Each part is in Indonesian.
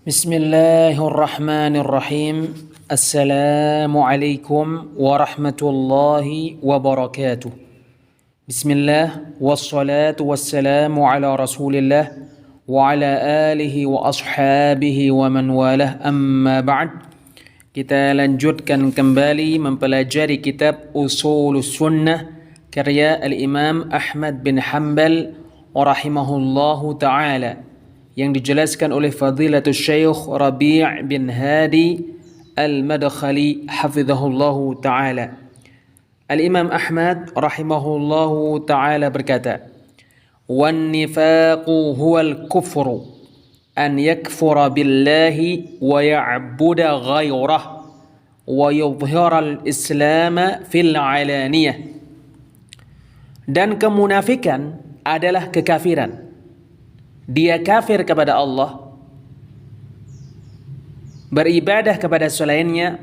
Bismillahirrahmanirrahim. Assalamualaikum warahmatullahi wabarakatuh. Bismillah wassalatu wassalamu ala Rasulillah wa ala alihi wa ashabihi wa man walah, amma ba'd. Kita lanjutkan kembali mempelajari kitab Ushulus Sunnah karya Al-Imam Ahmad bin Hanbal rahimahullahu ta'ala, yang dijelaskan oleh Fadilatul Syekh Rabi' bin Hadi Al-Madkhali hafizahullahu ta'ala. Al-Imam Ahmad rahimahullahu ta'ala berkata, "Wan nifaqu huwal kufru an yakfura billahi wa ya'buda ghayrah wa yudhhira al-islam fil alaniyah." Dan kemunafikan adalah kekafiran. Dia kafir kepada Allah, beribadah kepada selainnya,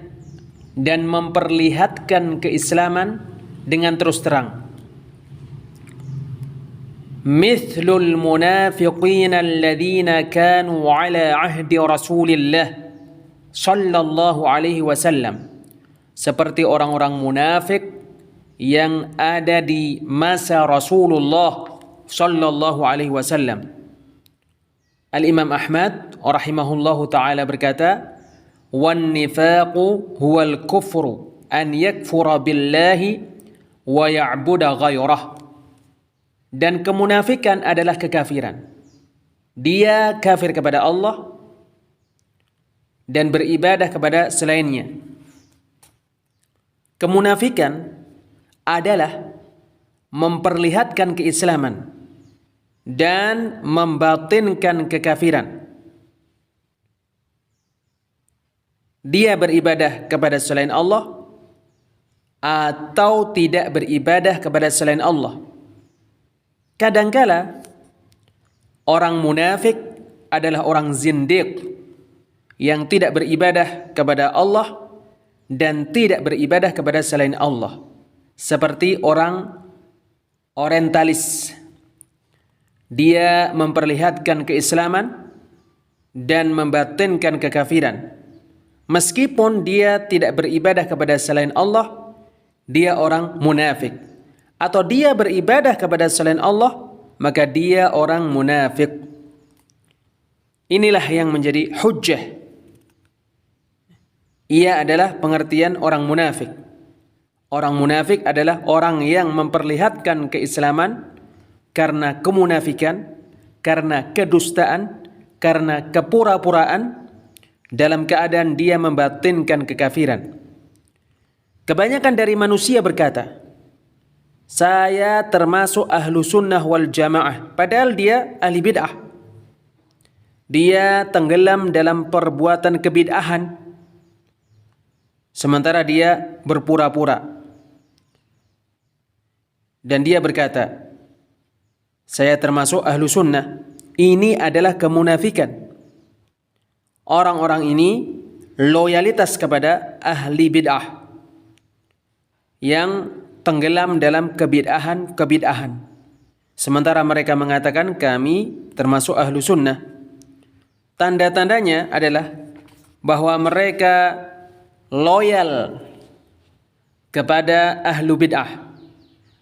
dan memperlihatkan keislaman dengan terus terang. Mithlul munafiqin alladhina kanu ala ahdi Rasulillah sallallahu alaihi wasallam. Seperti orang-orang munafik yang ada di masa Rasulullah sallallahu alaihi wasallam. Al-Imam Ahmad rahimahullahu ta'ala berkata, "Wan nifaqu huwal kufru an yakfura billahi wa ya'buda ghayrah." Dan kemunafikan adalah kekafiran. Dia kafir kepada Allah dan beribadah kepada selainnya. Kemunafikan adalah memperlihatkan keislaman dan membatinkan kekafiran. Dia beribadah kepada selain Allah atau tidak beribadah kepada selain Allah. Kadangkala orang munafik adalah orang zindiq yang tidak beribadah kepada Allah dan tidak beribadah kepada selain Allah, seperti orang orientalis. Dia memperlihatkan keislaman dan membatinkan kekafiran. Meskipun dia tidak beribadah kepada selain Allah, dia orang munafik. Atau dia beribadah kepada selain Allah, maka dia orang munafik. Inilah yang menjadi hujjah. Ia adalah pengertian orang munafik. Orang munafik adalah orang yang memperlihatkan keislaman karena kemunafikan, karena kedustaan, karena kepura-puraan, dalam keadaan dia membatinkan kekafiran. Kebanyakan dari manusia berkata, "Saya termasuk ahlu sunnah wal jamaah," padahal dia ahli bid'ah. Dia tenggelam dalam perbuatan kebid'ahan, sementara dia berpura-pura. Dan dia berkata, "Saya termasuk ahlu sunnah." Ini adalah kemunafikan. Orang-orang ini loyalitas kepada ahli bid'ah yang tenggelam dalam kebid'ahan. Sementara mereka mengatakan kami termasuk ahlu sunnah. Tanda-tandanya adalah bahwa mereka loyal kepada ahlu bid'ah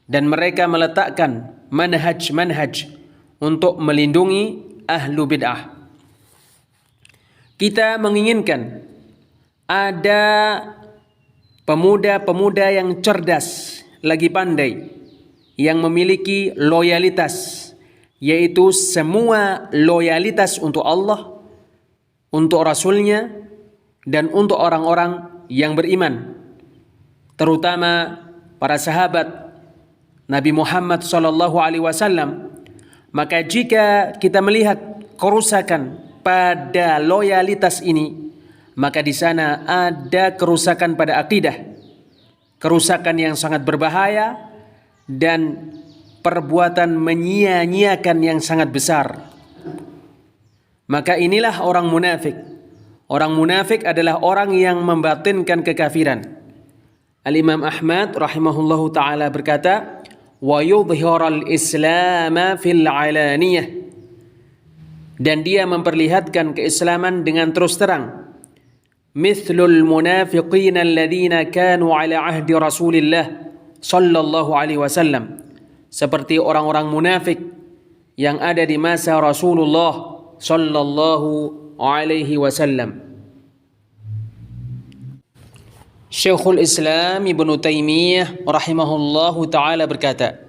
dan mereka meletakkan manhaj untuk melindungi ahlu bid'ah. Kita menginginkan ada pemuda-pemuda yang cerdas, lagi pandai, yang memiliki loyalitas, yaitu semua loyalitas untuk Allah, untuk Rasulnya, dan untuk orang-orang yang beriman, terutama para sahabat Nabi Muhammad SAW. Maka jika kita melihat kerusakan pada loyalitas ini, maka di sana ada kerusakan pada akidah, kerusakan yang sangat berbahaya dan perbuatan menyia-nyiakan yang sangat besar. Maka inilah orang munafik. Orang munafik adalah orang yang membatinkan kekafiran. Al-Imam Ahmad rahimahullahu ta'ala berkata, "Wa yudhiral Islam fil alaniyah." dan dia memperlihatkan keislaman dengan terus terang. Mithlul munafiqin alladhina kanu ala ahdi Rasulillah sallallahu alaihi wasallam. Seperti orang-orang munafik yang ada di masa Rasulullah sallallahu alaihi wasallam. Syekhul Islam Ibnu Taimiyah rahimahullahu taala berkata,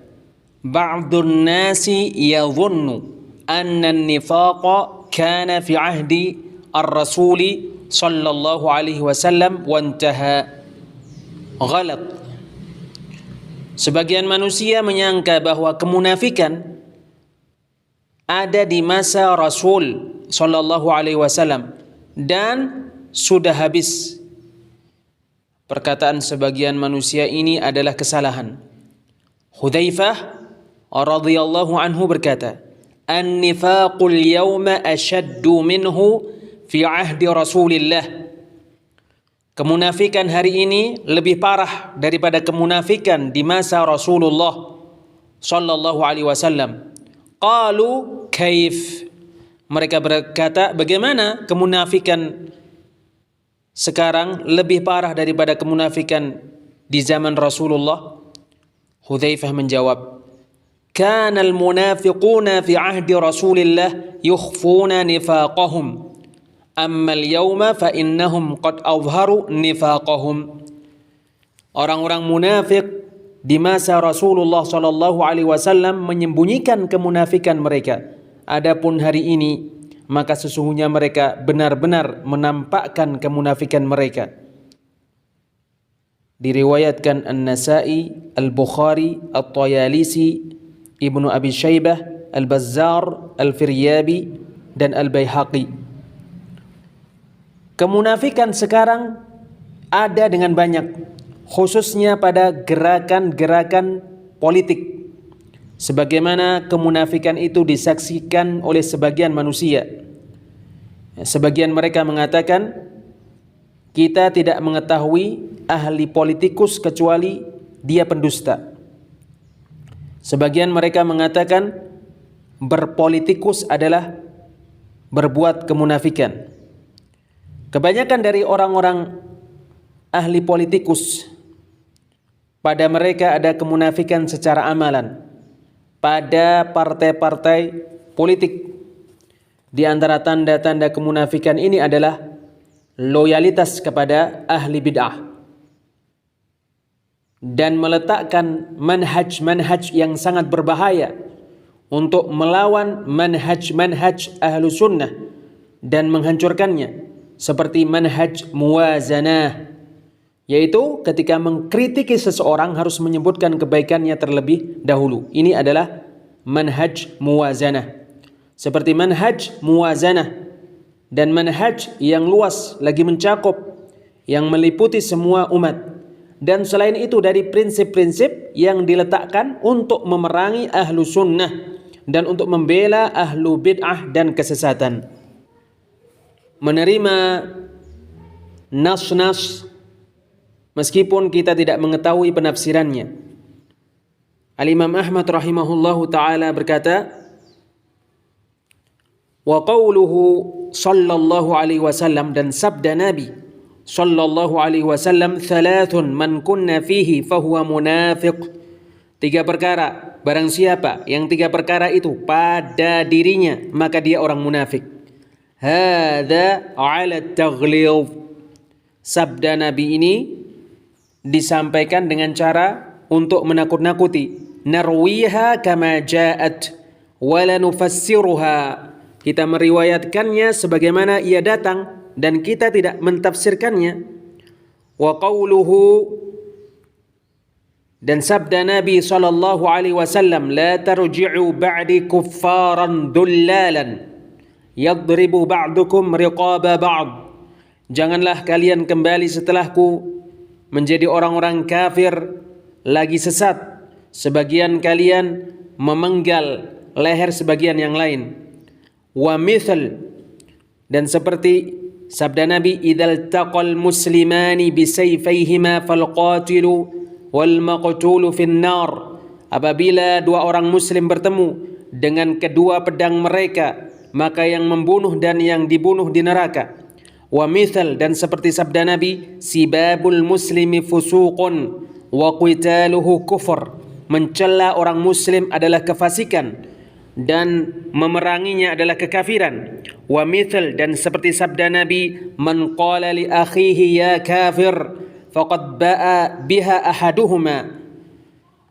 "Ba'dun nasi yadhunnu anna an-nifaqa kana fi ahdi ar-rasuli sallallahu alaihi wasallam wa intaha." Ghalat. Sebagian manusia menyangka bahwa kemunafikan ada di masa Rasul sallallahu alaihi wasallam dan sudah habis. Perkataan sebagian manusia ini adalah kesalahan. Hudzaifah radhiyallahu anhu berkata, "An-nifaqul yawma ashaddu minhu fi ahdi Rasulillah." Kemunafikan hari ini lebih parah daripada kemunafikan di masa Rasulullah sallallahu alaihi wasallam. Qalu kaif? Mereka berkata, bagaimana kemunafikan sekarang lebih parah daripada kemunafikan di zaman Rasulullah? Hudzaifah menjawab, "Kana al-munafiquna fi ahdi Rasulillah yukhfuna nifaqahum. Amma al-yawma fa innahum qad azharu nifaqahum." Orang-orang munafik di masa Rasulullah sallallahu alaihi wasallam menyembunyikan kemunafikan mereka. Adapun hari ini, maka sesungguhnya mereka benar-benar menampakkan kemunafikan mereka. Diriwayatkan An-Nasa'i, Al-Bukhari, At-Tayalisi, Ibnu Abi Syaibah, Al-Bazzar, Al-Firyabi, dan Al-Baihaqi. Kemunafikan sekarang ada dengan banyak, khususnya pada gerakan-gerakan politik. Sebagaimana kemunafikan itu disaksikan oleh sebagian manusia. Sebagian mereka mengatakan, kita tidak mengetahui ahli politikus kecuali dia pendusta. Sebagian mereka mengatakan, berpolitikus adalah berbuat kemunafikan. Kebanyakan dari orang-orang ahli politikus, pada mereka ada kemunafikan secara amalan. Pada partai-partai politik, di antara tanda-tanda kemunafikan ini adalah loyalitas kepada ahli bid'ah dan meletakkan manhaj-manhaj yang sangat berbahaya untuk melawan manhaj-manhaj ahlu sunnah dan menghancurkannya, seperti manhaj muwazanah, yaitu ketika mengkritiki seseorang harus menyebutkan kebaikannya terlebih dahulu. Ini adalah manhaj muwazanah. Seperti manhaj muwazanah dan manhaj yang luas lagi mencakup, yang meliputi semua umat. Dan selain itu dari prinsip-prinsip yang diletakkan untuk memerangi ahlu sunnah dan untuk membela ahlu bid'ah dan kesesatan. Menerima nas-nas meskipun kita tidak mengetahui penafsirannya. Al-Imam Ahmad rahimahullahu ta'ala berkata, wa qawluhu sallallahu alaihi wasallam, dan sabda Nabi sallallahu alaihi wasallam, thalathun man kunna fihi fahuwa munafiq. 3 perkara, barang siapa yang 3 perkara itu pada dirinya, maka dia orang munafik. Hadza 'ala at-taghlidh. Sabda Nabi ini disampaikan dengan cara untuk menakut-nakuti. Narwiha kama ja'at wa la nufassiruha. Kita meriwayatkannya sebagaimana ia datang dan kita tidak mentafsirkannya. Wa qawluhu, dan sabda Nabi sallallahu alaihi wasallam, la tarji'u ba'di kuffaran dullalan yadribu ba'dukum riqaba ba'd. Janganlah kalian kembali setelahku menjadi orang-orang kafir lagi sesat, sebagian kalian memenggal leher sebagian yang lain. Wa mithl, dan seperti sabda Nabi, idzal taqal muslimani bisayfayhima falqatilu wal maqtulu finnar. Apabila 2 orang muslim bertemu dengan kedua pedang mereka, maka yang membunuh dan yang dibunuh di neraka. Wa mithal, dan seperti sabda Nabi, sibabul muslimi fusuqun wa qitaluhu kufur, mencela orang muslim adalah kefasikan dan memeranginya adalah kekafiran. Wa mithal, dan seperti sabda Nabi, man qala li akhihi ya kafir faqad ba'a biha ahaduhuma,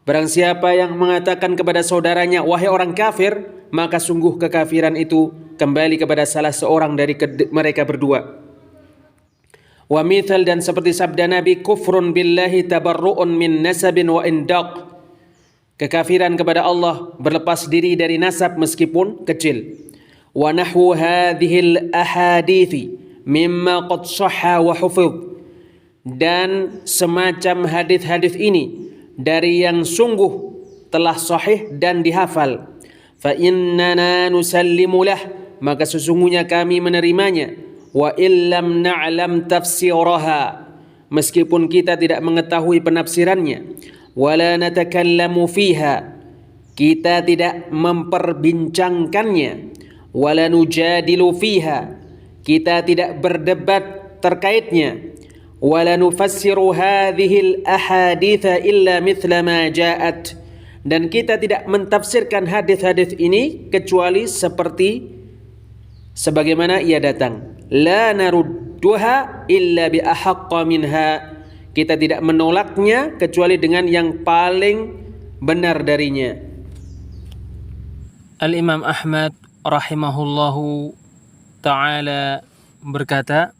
barang siapa yang mengatakan kepada saudaranya wahai orang kafir, maka sungguh kekafiran itu kembali kepada salah seorang dari mereka berdua. Wa mithal, dan seperti sabda Nabi, kufrun billahi tabarru'un min nasabin wa indaq, kekafiran kepada Allah berlepas diri dari nasab meskipun kecil. Wa nahwu hadhil ahadithi mimma qad sahha wa hufidh, dan semacam hadis-hadis ini dari yang sungguh telah sahih dan dihafal. Fa innana nusallimu lah, maka sesungguhnya kami menerimanya. Wa illam na'lam tafsiraha, meskipun kita tidak mengetahui penafsirannya. Wala natakallamu fiha, kita tidak memperbincangkannya. Wala nujadilu fiha, kita tidak berdebat terkaitnya. Wala nufassiru hadhil ahaditha illa mithla ma ja'at, dan kita tidak mentafsirkan hadis-hadis ini kecuali seperti sebagaimana ia datang. La narudduha illa bi ahaqqa minha, kita tidak menolaknya kecuali dengan yang paling benar darinya. Al-Imam Ahmad rahimahullahu ta'ala berkata,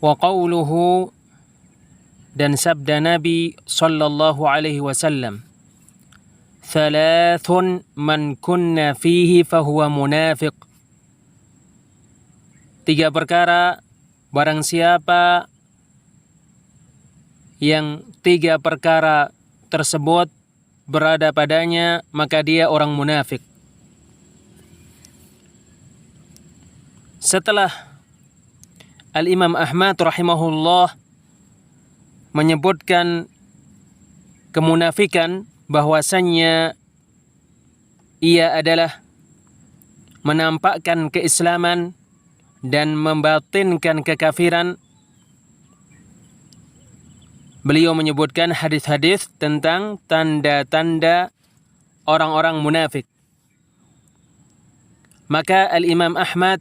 wa qawluhu, dan sabda Nabi sallallahu alaihi wasallam, thalathun man kunna fihi fahuwa munafiq, 3 perkara barang siapa yang 3 perkara tersebut berada padanya, maka dia orang munafik. Setelah Al-Imam Ahmad rahimahullah menyebutkan kemunafikan, bahwasannya ia adalah menampakkan keislaman dan membatinkan kekafiran, beliau menyebutkan hadis-hadis tentang tanda-tanda orang-orang munafik. Maka Al-Imam Ahmad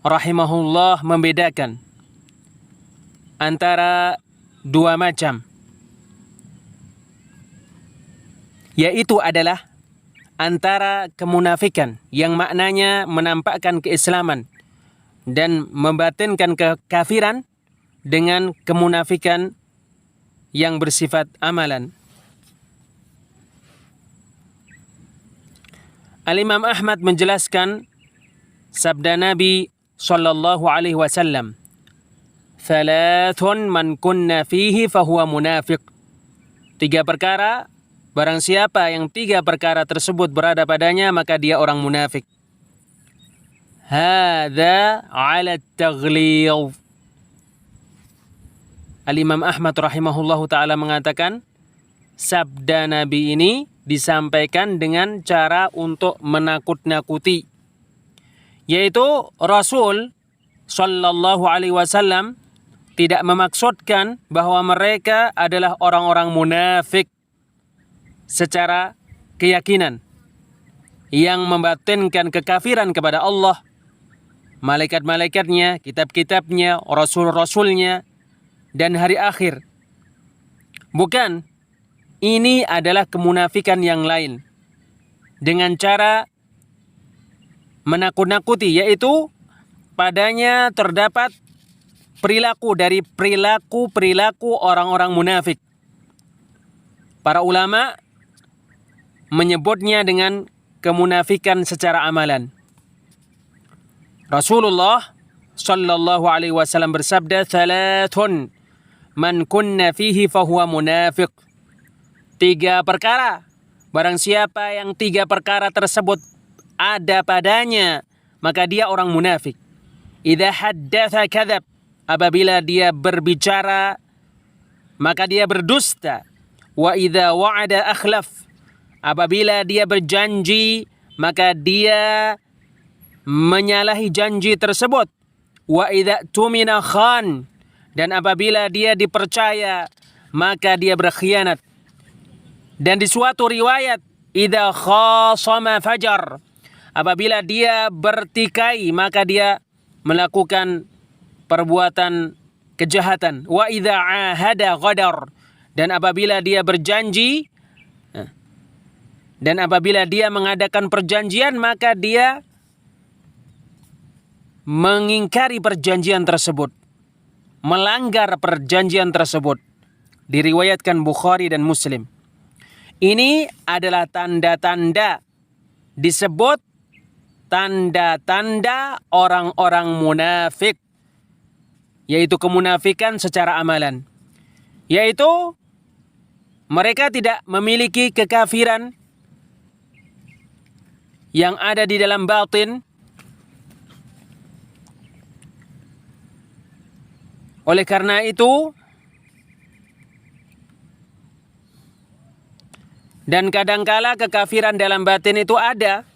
rahimahullah membedakan antara 2 macam, yaitu adalah antara kemunafikan yang maknanya menampakkan keislaman dan membatinkan kekafiran, dengan kemunafikan yang bersifat amalan. Al-Imam Ahmad menjelaskan sabda Nabi sallallahu alaihi wasallam, thalathun man kunna fihi fahuwa munafiq, 3 perkara barang siapa yang 3 perkara tersebut berada padanya, maka dia orang munafik. Hadza 'ala at-taghlidh. Al-Imam Ahmad rahimahullahu ta'ala mengatakan, sabda Nabi ini disampaikan dengan cara untuk menakut-nakuti, yaitu Rasul sallallahu alaihi wasallam tidak memaksudkan bahwa mereka adalah orang-orang munafik secara keyakinan yang membatinkan kekafiran kepada Allah, malaikat-malaikatnya, kitab-kitabnya, rasul-rasulnya, dan hari akhir. Bukan, ini adalah kemunafikan yang lain dengan cara menakut-nakuti, yaitu padanya terdapat perilaku dari perilaku orang-orang munafik. Para ulama menyebutnya dengan kemunafikan secara amalan. Rasulullah sallallahu alaihi wasallam bersabda, "Thalathun man kunna fihi fahuwa munafiq." 3 perkara, barang siapa yang 3 perkara tersebut ada padanya, maka dia orang munafik. Idza haddatsa kadzab, apabila dia berbicara maka dia berdusta. Wa idza wa'ada akhlaf, Apabila dia berjanji, maka dia menyalahi janji tersebut. Wa idza tumina khan, dan apabila dia dipercaya, maka dia berkhianat. Dan di suatu riwayat, idza khasama fajar, apabila dia bertikai, maka dia melakukan perbuatan kejahatan. Wa idza ahada ghadar, dan apabila dia berjanji, dan apabila dia mengadakan perjanjian, maka dia mengingkari perjanjian tersebut, melanggar perjanjian tersebut. Diriwayatkan Bukhari dan Muslim. Ini adalah tanda-tanda, disebut tanda-tanda orang-orang munafik, yaitu kemunafikan secara amalan, yaitu mereka tidak memiliki kekafiran yang ada di dalam batin. Oleh karena itu, dan kadangkala kekafiran dalam batin itu ada.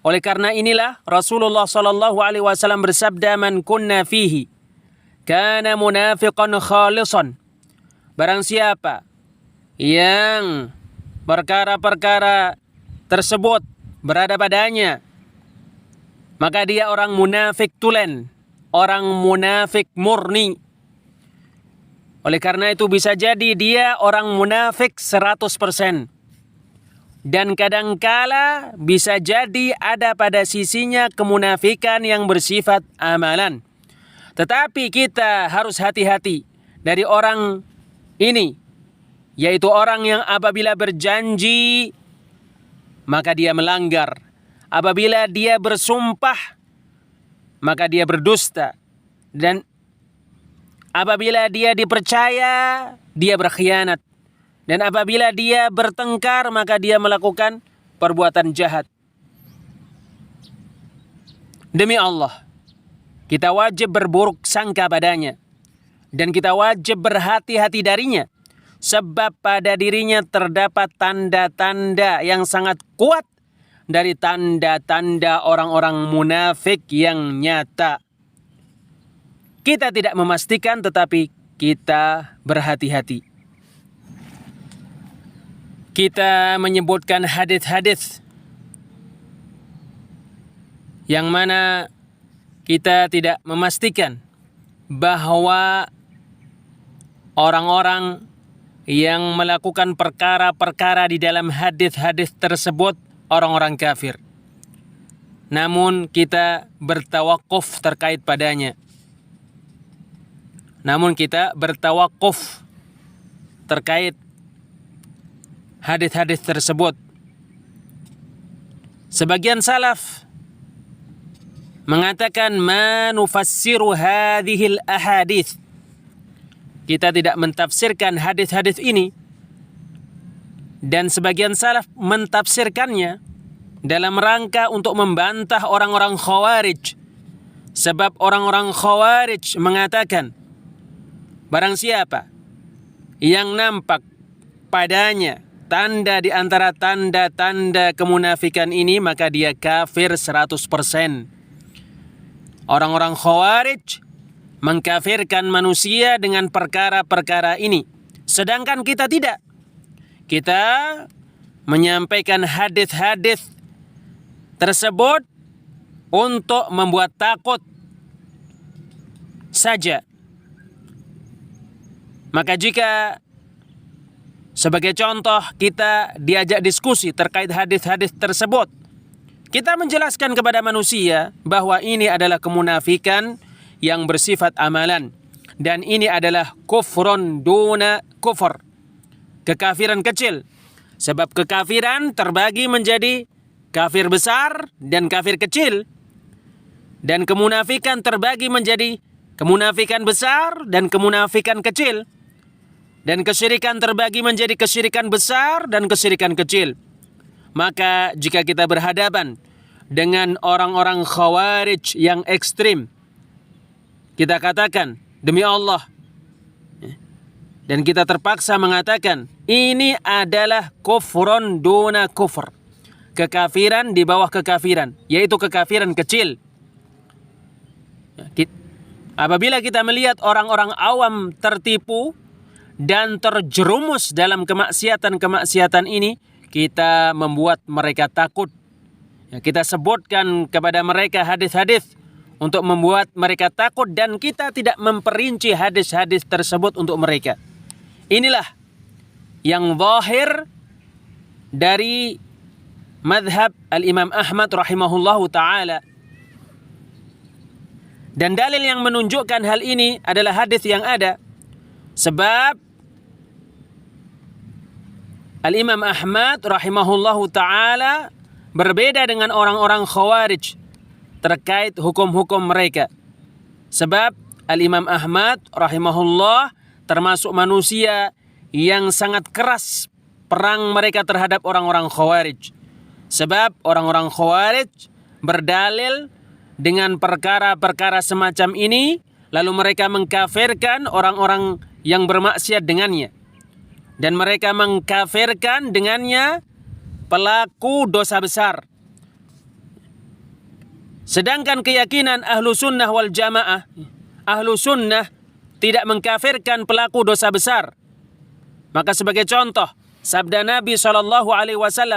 Oleh karena inilah Rasulullah sallallahu alaihi wasallam bersabda, "Man kunna fihi kana munafiqan khalisan." Barang siapa yang perkara-perkara tersebut berada padanya, maka dia orang munafik tulen, orang munafik murni. Oleh karena itu bisa jadi dia orang munafik 100%. Dan kadangkala bisa jadi ada pada sisinya kemunafikan yang bersifat amalan. Tetapi kita harus hati-hati dari orang ini, yaitu orang yang apabila berjanji maka dia melanggar. Apabila dia bersumpah, maka dia berdusta. Dan apabila dia dipercaya, dia berkhianat. Dan apabila dia bertengkar, maka dia melakukan perbuatan jahat. Demi Allah, kita wajib berburuk sangka padanya. Dan kita wajib berhati-hati darinya. Sebab pada dirinya terdapat tanda-tanda yang sangat kuat dari tanda-tanda orang-orang munafik yang nyata. Kita tidak memastikan, tetapi kita berhati-hati. Kita menyebutkan hadis-hadis yang mana kita tidak memastikan bahwa orang-orang yang melakukan perkara-perkara di dalam hadis-hadis tersebut orang-orang kafir. Namun kita bertawakuf terkait padanya. Namun kita bertawakuf terkait hadis-hadis tersebut. Sebagian salaf mengatakan ma nufassiru hadhil ahadits. Kita tidak mentafsirkan hadis-hadis ini. Dan sebagian salaf mentafsirkannya dalam rangka untuk membantah orang-orang Khawarij. Sebab orang-orang Khawarij mengatakan, barang siapa yang nampak padanya tanda di antara tanda-tanda kemunafikan ini, maka dia kafir 100%. Orang-orang Khawarij mengkafirkan manusia dengan perkara-perkara ini. Sedangkan kita tidak. Kita menyampaikan hadis-hadis tersebut untuk membuat takut saja. Maka jika sebagai contoh kita diajak diskusi terkait hadis-hadis tersebut, kita menjelaskan kepada manusia bahwa ini adalah kemunafikan yang bersifat amalan, dan ini adalah kufrun duna kufur, kekafiran kecil. Sebab kekafiran terbagi menjadi kafir besar dan kafir kecil, dan kemunafikan terbagi menjadi kemunafikan besar dan kemunafikan kecil, dan kesyirikan terbagi menjadi kesyirikan besar dan kesyirikan kecil. Maka jika kita berhadapan dengan orang-orang Khawarij yang ekstrim, kita katakan, demi Allah, Dan kita terpaksa mengatakan ini adalah kufrun duna kufr. Kekafiran di bawah kekafiran, yaitu kekafiran kecil. Apabila kita melihat orang-orang awam tertipu dan terjerumus dalam kemaksiatan-kemaksiatan ini, kita membuat mereka takut. Kita sebutkan kepada mereka hadis-hadis untuk membuat mereka takut, dan kita tidak memperinci hadis-hadis tersebut untuk mereka. Inilah yang zahir dari madhab al-Imam Ahmad rahimahullahu ta'ala. Dan dalil yang menunjukkan hal ini adalah hadis yang ada. Sebab al-Imam Ahmad rahimahullahu ta'ala berbeda dengan orang-orang Khawarij terkait hukum-hukum mereka. Sebab al-Imam Ahmad rahimahullah termasuk manusia yang sangat keras perang mereka terhadap orang-orang Khawarij. Sebab orang-orang Khawarij berdalil dengan perkara-perkara semacam ini, lalu mereka mengkafirkan orang-orang yang bermaksiat dengannya. Dan mereka mengkafirkan dengannya pelaku dosa besar. Sedangkan keyakinan ahlu sunnah wal jamaah, ahlu sunnah tidak mengkafirkan pelaku dosa besar. Maka sebagai contoh, sabda Nabi SAW,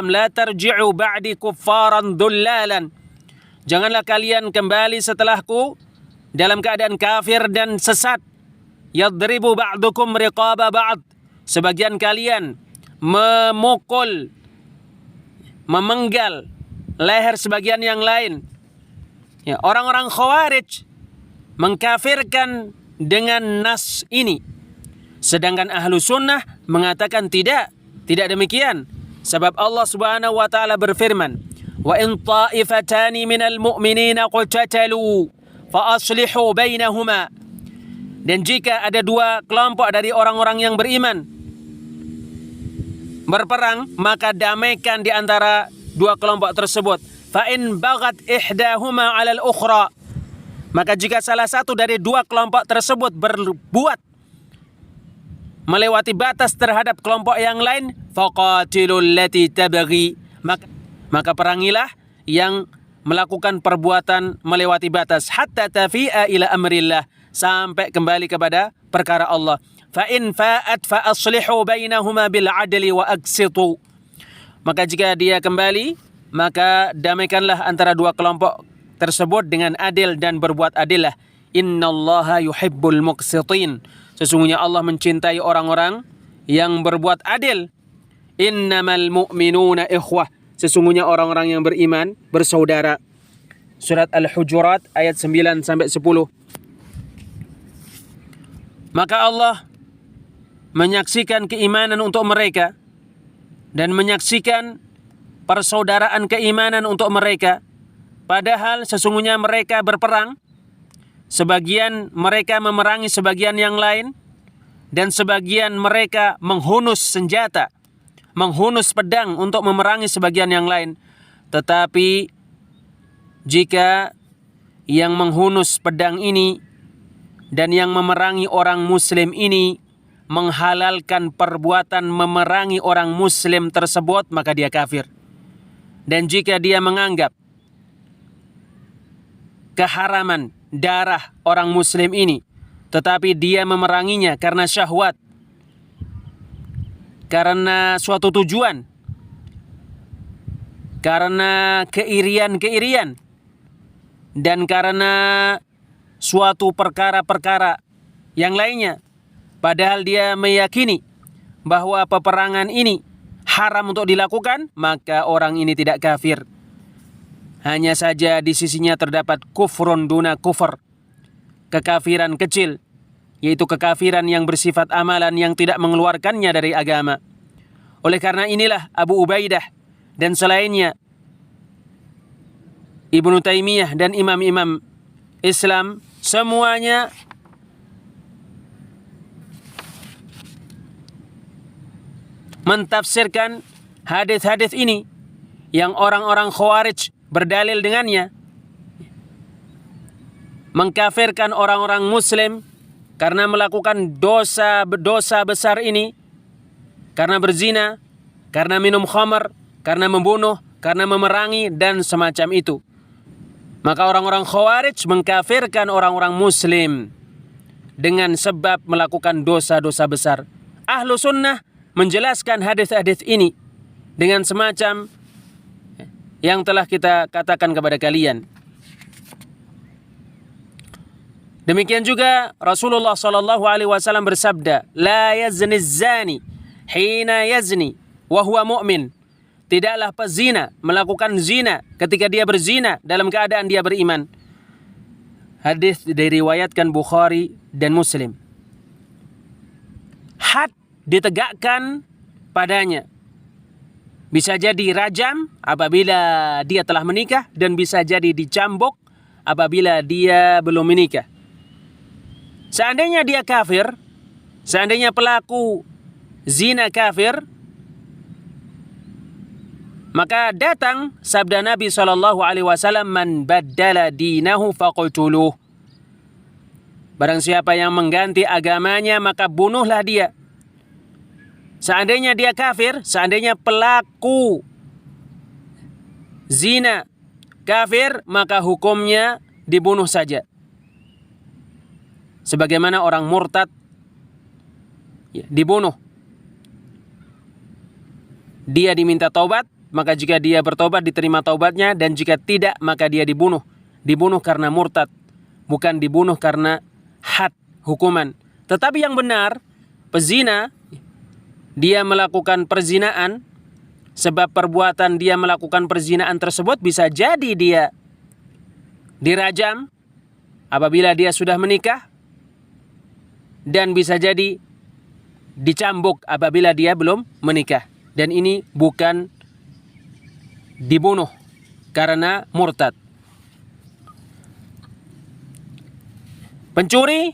la tarji'u ba'di kuffaran dhullalan. Janganlah kalian kembali setelahku dalam keadaan kafir dan sesat. Yadribu ba'dukum riqaba ba'd. Sebagian kalian memukul, memenggal leher sebagian yang lain. Ya, orang-orang Khawarij mengkafirkan dengan nas ini. Sedangkan ahlu sunnah mengatakan tidak demikian. Sebab Allah Subhanahu wa taala berfirman, "Wa in ta'ifatani minal mu'minina qatatalu fa aslihu bainahuma." Dan jika ada dua kelompok dari orang-orang yang beriman berperang, maka damaikan di antara dua kelompok tersebut. Fa in baghat ihdahuma 'alal ukhra. Maka jika salah satu dari dua kelompok tersebut berbuat melewati batas terhadap kelompok yang lain, faqatilul lati tabghi, maka perangilah yang melakukan perbuatan melewati batas, hatta tafi'a ila amrillah, sampai kembali kepada perkara Allah. Fa in fa'at fa aslihu bainahuma bil adli wa aqsitu. Maka jika dia kembali, maka damaikanlah antara dua kelompok tersebut dengan adil dan berbuat adillah. Innallaha yuhibbul muqsitin. Sesungguhnya Allah mencintai orang-orang yang berbuat adil. Innamal mu'minuna ikhwah. Sesungguhnya orang-orang yang beriman bersaudara. Surat Al-Hujurat ayat 9 sampai 10. Maka Allah menyaksikan keimanan untuk mereka dan menyaksikan persaudaraan keimanan untuk mereka. Padahal sesungguhnya mereka berperang. Sebagian mereka memerangi sebagian yang lain, dan sebagian mereka menghunus senjata, menghunus pedang untuk memerangi sebagian yang lain. Tetapi jika yang menghunus pedang ini dan yang memerangi orang muslim ini menghalalkan perbuatan memerangi orang muslim tersebut, maka dia kafir. Dan jika dia menganggap keharaman darah orang muslim ini, tetapi dia memeranginya karena syahwat, karena suatu tujuan, karena keirian-keirian, dan karena suatu perkara-perkara yang lainnya, padahal dia meyakini bahwa peperangan ini haram untuk dilakukan, maka orang ini tidak kafir. Hanya saja di sisinya terdapat kufrun duna kufur, kekafiran kecil, yaitu kekafiran yang bersifat amalan yang tidak mengeluarkannya dari agama. Oleh karena inilah Abu Ubaidah dan selainnya, Ibnu Taimiyah dan imam-imam Islam, semuanya mentafsirkan hadis-hadis ini yang orang-orang Khawarij berdalil dengannya, mengkafirkan orang-orang muslim karena melakukan dosa besar ini, karena berzina, karena minum khamar, karena membunuh, karena memerangi, dan semacam itu. Maka orang-orang Khawarij mengkafirkan orang-orang Muslim dengan sebab melakukan dosa-dosa besar. Ahlu sunnah menjelaskan hadis-hadis ini dengan semacam yang telah kita katakan kepada kalian. Demikian juga Rasulullah SAW bersabda, "La yazni zani hina yazni wa huwa mu'min." Tidaklah pezina melakukan zina ketika dia berzina dalam keadaan dia beriman. Hadis diriwayatkan Bukhari dan Muslim. Had ditegakkan padanya. Bisa jadi rajam apabila dia telah menikah, dan bisa jadi dicambuk apabila dia belum menikah. Seandainya dia kafir, seandainya pelaku zina kafir, maka datang sabda Nabi SAW, "Man baddala dinahu faqtuluh." Barang siapa yang mengganti agamanya, maka bunuhlah dia. Seandainya dia kafir, seandainya pelaku zina kafir, maka hukumnya dibunuh saja. Sebagaimana orang murtad dibunuh. Dia diminta taubat, maka jika dia bertobat diterima taubatnya, dan jika tidak maka dia dibunuh. Dibunuh karena murtad, bukan dibunuh karena had hukuman. Tetapi yang benar, pezina dia melakukan perzinaan, sebab perbuatan dia melakukan perzinaan tersebut bisa jadi dia dirajam apabila dia sudah menikah, dan bisa jadi dicambuk apabila dia belum menikah. Dan ini bukan dibunuh karena murtad. Pencuri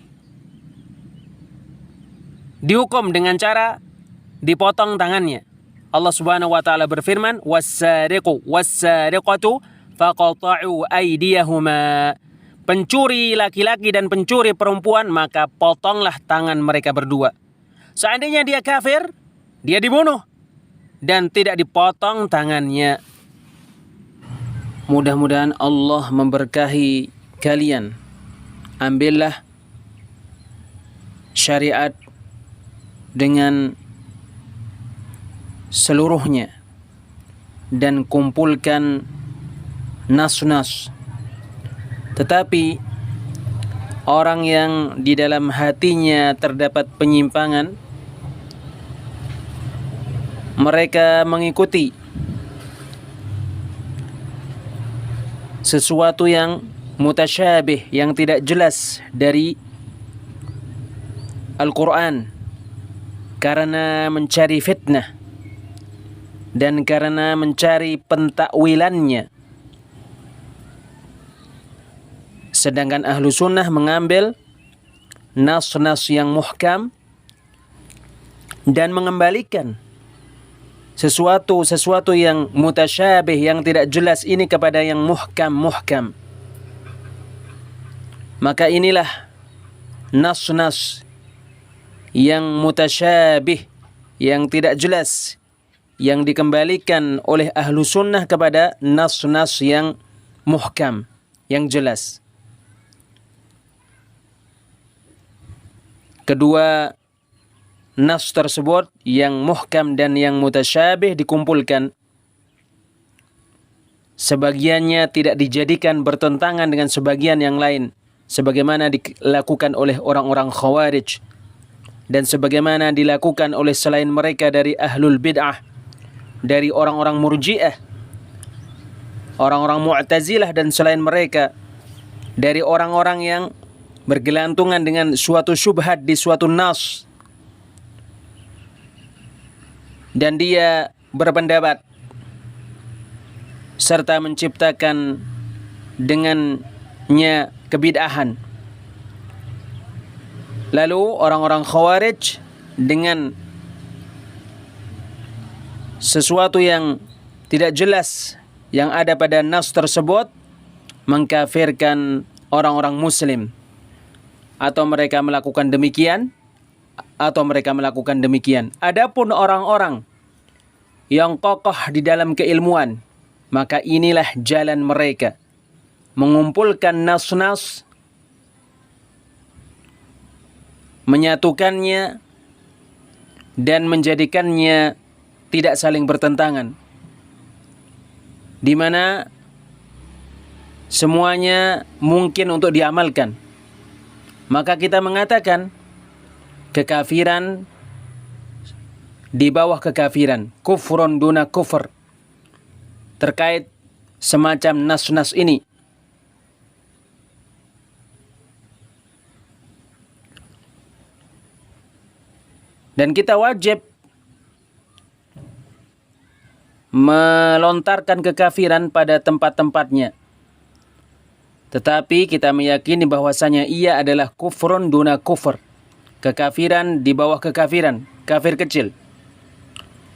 dihukum dengan cara dipotong tangannya. Allah Subhanahu wa taala berfirman, "Was-sariqu was-sariqatu faqta'u aydiyahuma." Pencuri laki-laki dan pencuri perempuan, maka potonglah tangan mereka berdua. Seandainya dia kafir, dia dibunuh dan tidak dipotong tangannya. Mudah-mudahan Allah memberkahi kalian. Ambillah syariat dengan seluruhnya dan kumpulkan nas-nas. Tetapi orang yang di dalam hatinya terdapat penyimpangan, mereka mengikuti sesuatu yang mutasyabih, yang tidak jelas dari Al-Quran, karena mencari fitnah dan karena mencari pentakwilannya. Sedangkan ahlu sunnah mengambil nas-nas yang muhkam dan mengembalikan sesuatu yang mutasyabih, yang tidak jelas ini kepada yang muhkam. Maka inilah nas-nas yang mutasyabih, yang tidak jelas, yang dikembalikan oleh ahlu sunnah kepada nas-nas yang muhkam, yang jelas. Kedua nas tersebut, yang muhkam dan yang mutasyabih, dikumpulkan. Sebagiannya tidak dijadikan bertentangan dengan sebagian yang lain, sebagaimana dilakukan oleh orang-orang Khawarij, dan sebagaimana dilakukan oleh selain mereka dari ahlul bid'ah, dari orang-orang Murji'ah, orang-orang Mu'tazilah, dan selain mereka dari orang-orang yang bergelantungan dengan suatu syubhat di suatu nas, dan dia berpendapat serta menciptakan dengannya kebid'ahan. Lalu orang-orang Khawarij dengan sesuatu yang tidak jelas yang ada pada nas tersebut mengkafirkan orang-orang muslim. atau mereka melakukan demikian, atau mereka melakukan demikian. Adapun orang-orang yang kokoh di dalam keilmuan, maka inilah jalan mereka, mengumpulkan nas-nas, menyatukannya, dan menjadikannya tidak saling bertentangan, di mana semuanya mungkin untuk diamalkan. Maka kita mengatakan kekafiran di bawah kekafiran, kufrun duna kufr, terkait semacam nas-nas ini. Dan kita wajib melontarkan kekafiran pada tempat-tempatnya. Tetapi kita meyakini bahwasanya ia adalah kufrun duna kufr, kekafiran di bawah kekafiran, kafir kecil.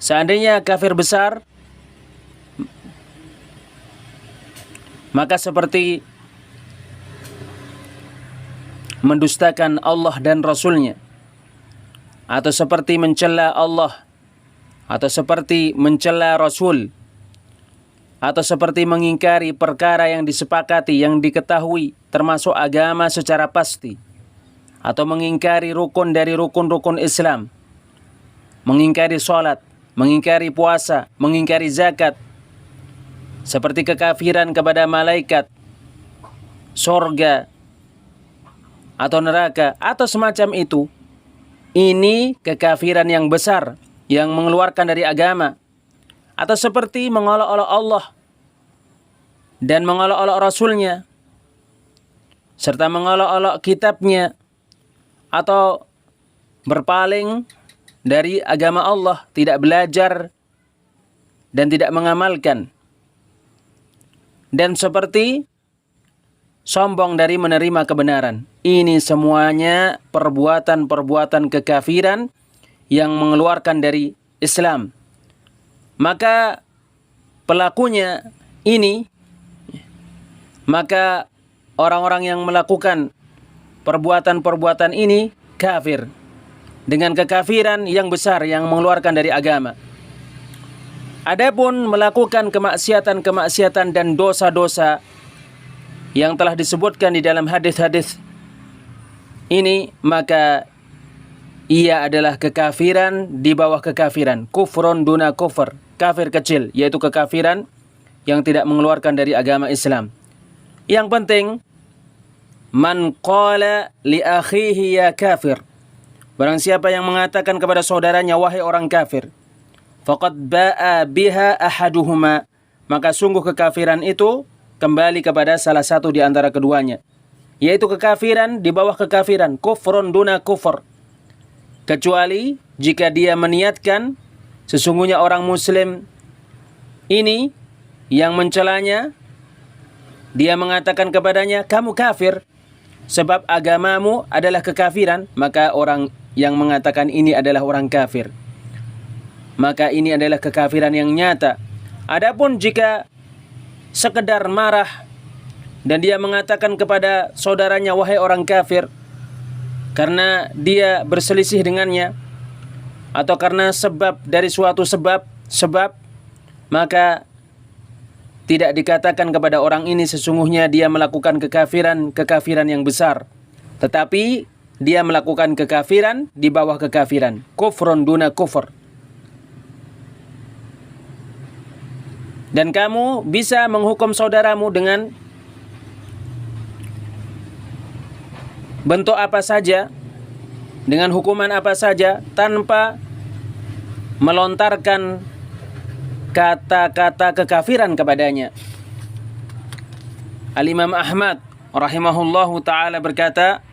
Seandainya kafir besar, maka seperti mendustakan Allah dan Rasul-Nya, atau seperti mencela Allah, atau seperti mencela Rasul, atau seperti mengingkari perkara yang disepakati, yang diketahui termasuk agama secara pasti, atau mengingkari rukun dari rukun-rukun Islam, mengingkari sholat, mengingkari puasa, mengingkari zakat, seperti kekafiran kepada malaikat, sorga, atau neraka, atau semacam itu. Ini kekafiran yang besar yang mengeluarkan dari agama. Atau seperti mengolok-olok Allah dan mengolok-olok Rasul-Nya, serta mengolok-olok kitabnya, atau berpaling dari agama Allah, tidak belajar dan tidak mengamalkan. Dan seperti sombong dari menerima kebenaran. Ini semuanya perbuatan-perbuatan kekafiran yang mengeluarkan dari Islam. Maka pelakunya ini, maka orang-orang yang melakukan perbuatan-perbuatan ini kafir, dengan kekafiran yang besar yang mengeluarkan dari agama. Adapun melakukan kemaksiatan-kemaksiatan dan dosa-dosa yang telah disebutkan di dalam hadis-hadis ini, maka ia adalah kekafiran di bawah kekafiran, kufrun duna kufr, kafir kecil, yaitu kekafiran yang tidak mengeluarkan dari agama Islam. Yang penting, man qala li akhihi ya kafir, barang siapa yang mengatakan kepada saudaranya wahai orang kafir, faqad ba'a biha ahaduhuma, maka sungguh kekafiran itu kembali kepada salah satu di antara keduanya, yaitu kekafiran di bawah kekafiran, kufrun duna kufr, kecuali jika dia meniatkan sesungguhnya orang muslim ini yang mencelanya, dia mengatakan kepadanya kamu kafir sebab agamamu adalah kekafiran, maka orang yang mengatakan ini adalah orang kafir, maka ini adalah kekafiran yang nyata. Adapun jika sekedar marah dan dia mengatakan kepada saudaranya wahai orang kafir, karena dia berselisih dengannya atau karena sebab dari suatu sebab, maka tidak dikatakan kepada orang ini sesungguhnya dia melakukan kekafiran yang besar, tetapi dia melakukan kekafiran di bawah kekafiran, kufrun duna kufr. Dan kamu bisa menghukum saudaramu dengan bentuk apa saja, dengan hukuman apa saja, tanpa melontarkan kata-kata kekafiran kepadanya. Al-Imam Ahmad rahimahullahu ta'ala berkata,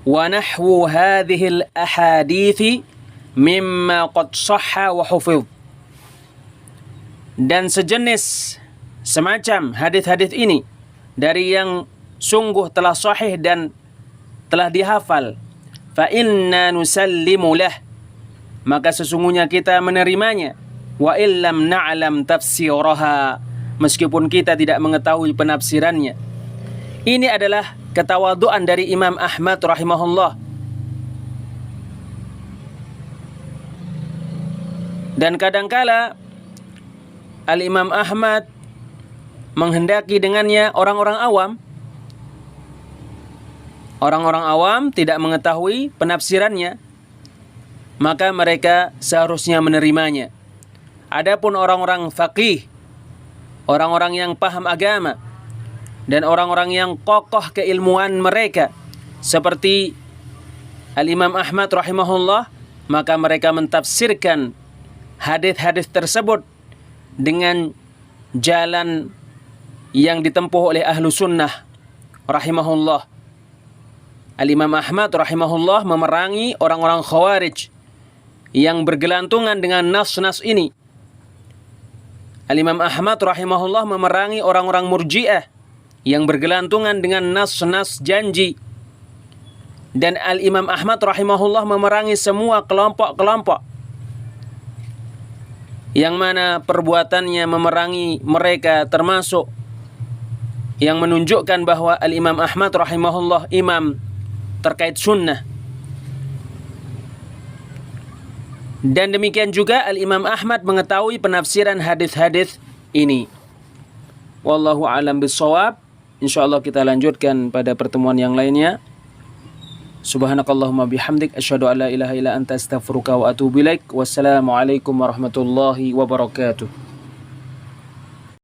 wa nahwu hadhil ahadithi mimma qad sahha wa hufidh, dan sejenis semacam hadis-hadis ini dari yang sungguh telah sahih dan telah dihafal, fa inna nusallimu lah, maka sesungguhnya kita menerimanya, wa illam na'lam tafsiraha, meskipun kita tidak mengetahui penafsirannya. Ini adalah ketawaduan dari Imam Ahmad rahimahullah. Dan kadangkala Al-Imam Ahmad menghendaki dengannya orang-orang awam. Orang-orang awam tidak mengetahui penafsirannya, maka mereka seharusnya menerimanya. Adapun orang-orang faqih, orang-orang yang paham agama, dan orang-orang yang kokoh keilmuan mereka, seperti Al-Imam Ahmad rahimahullah, maka mereka mentafsirkan hadis-hadis tersebut dengan jalan yang ditempuh oleh ahlu sunnah rahimahullah. Al-Imam Ahmad rahimahullah memerangi orang-orang khawarij yang bergelantungan dengan nas-nas ini. Al-Imam Ahmad rahimahullah memerangi orang-orang murji'ah yang bergelantungan dengan nas-nas janji. Dan Al-Imam Ahmad rahimahullah memerangi semua kelompok-kelompok yang mana perbuatannya memerangi mereka termasuk yang menunjukkan bahwa Al-Imam Ahmad rahimahullah imam terkait sunnah. Dan demikian juga Al-Imam Ahmad mengetahui penafsiran hadis-hadis ini. Wallahu a'lam bissawab. Insyaallah kita lanjutkan pada pertemuan yang lainnya. Subhanakallahumma bihamdik asyhadu an la ilaha illa anta astaghfiruka wa atubu ilaik. Wassalamualaikum warahmatullahi wabarakatuh.